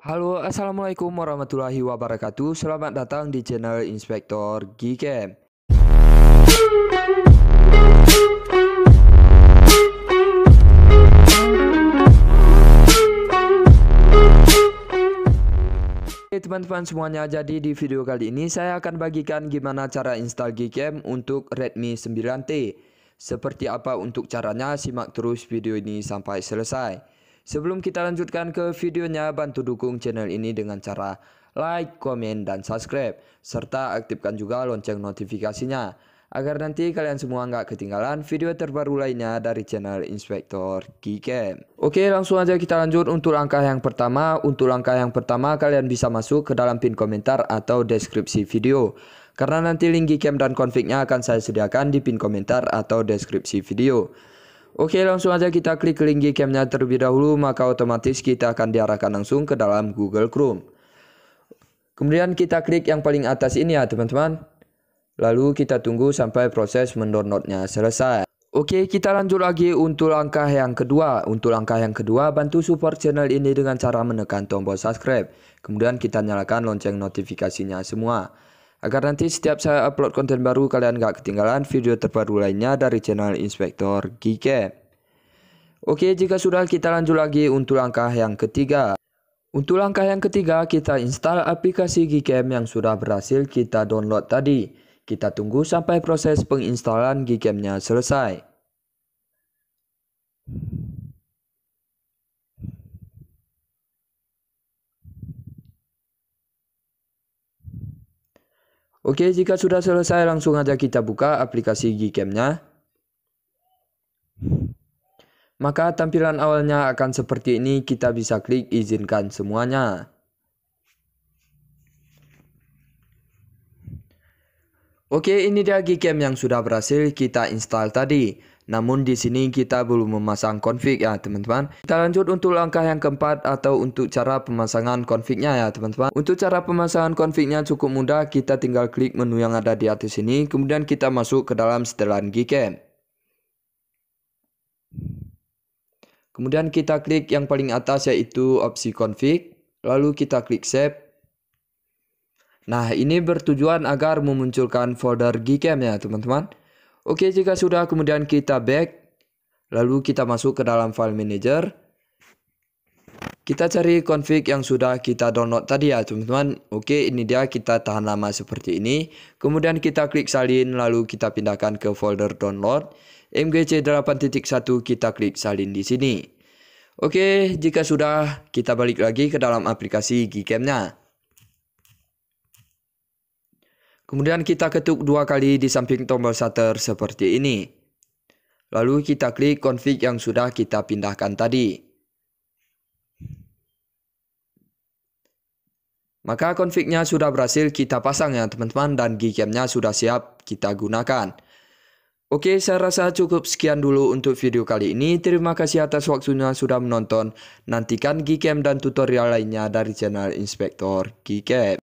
Halo, assalamualaikum warahmatullahi wabarakatuh. Selamat datang di channel Inspektor Gcam. Oke teman-teman semuanya, jadi di video kali ini saya akan bagikan gimana cara install Gcam untuk Redmi 9T. Seperti apa untuk caranya, simak terus video ini sampai selesai. Sebelum kita lanjutkan ke videonya, bantu dukung channel ini dengan cara like, komen, dan subscribe. Serta aktifkan juga lonceng notifikasinya, agar nanti kalian semua nggak ketinggalan video terbaru lainnya dari channel Inspektor Gcam. Oke, langsung aja kita lanjut untuk langkah yang pertama. Untuk langkah yang pertama, kalian bisa masuk ke dalam pin komentar atau deskripsi video. Karena nanti link Gcam dan config-nya akan saya sediakan di pin komentar atau deskripsi video. Oke, langsung aja kita klik link Gcam-nya terlebih dahulu, maka otomatis kita akan diarahkan langsung ke dalam Google Chrome. Kemudian kita klik yang paling atas ini ya teman-teman. Lalu kita tunggu sampai proses mendownloadnya selesai. Oke, kita lanjut lagi untuk langkah yang kedua. Untuk langkah yang kedua, bantu support channel ini dengan cara menekan tombol subscribe. Kemudian kita nyalakan lonceng notifikasinya semua, agar nanti setiap saya upload konten baru kalian gak ketinggalan video terbaru lainnya dari channel Inspektor Gcam. Oke, jika sudah, kita lanjut lagi untuk langkah yang ketiga. Untuk langkah yang ketiga, kita install aplikasi Gcam yang sudah berhasil kita download tadi. Kita tunggu sampai proses penginstalan Gcam-nya selesai. Oke, jika sudah selesai, langsung aja kita buka aplikasi Gcam-nya. Maka tampilan awalnya akan seperti ini, kita bisa klik izinkan semuanya. Oke, ini dia Gcam yang sudah berhasil kita install tadi. Namun di sini kita belum memasang config ya teman-teman. Kita lanjut untuk langkah yang keempat atau untuk cara pemasangan config-nya ya teman-teman. Untuk cara pemasangan config-nya cukup mudah, kita tinggal klik menu yang ada di atas ini, kemudian kita masuk ke dalam setelan Gcam. Kemudian kita klik yang paling atas yaitu opsi config, lalu kita klik save. Nah, ini bertujuan agar memunculkan folder Gcam ya teman-teman. Oke, jika sudah, kemudian kita back. Lalu kita masuk ke dalam file manager. Kita cari config yang sudah kita download tadi ya teman-teman. Oke, ini dia, kita tahan lama seperti ini. Kemudian kita klik salin, lalu kita pindahkan ke folder download. MGC 8.1 kita klik salin di sini. Oke, jika sudah, kita balik lagi ke dalam aplikasi Gcam-nya. Kemudian kita ketuk 2 kali di samping tombol shutter seperti ini. Lalu kita klik config yang sudah kita pindahkan tadi. Maka config-nya sudah berhasil kita pasang ya teman-teman, dan Gcam-nya sudah siap kita gunakan. Oke, saya rasa cukup sekian dulu untuk video kali ini. Terima kasih atas waktunya sudah menonton. Nantikan Gcam dan tutorial lainnya dari channel Inspektor Gcam.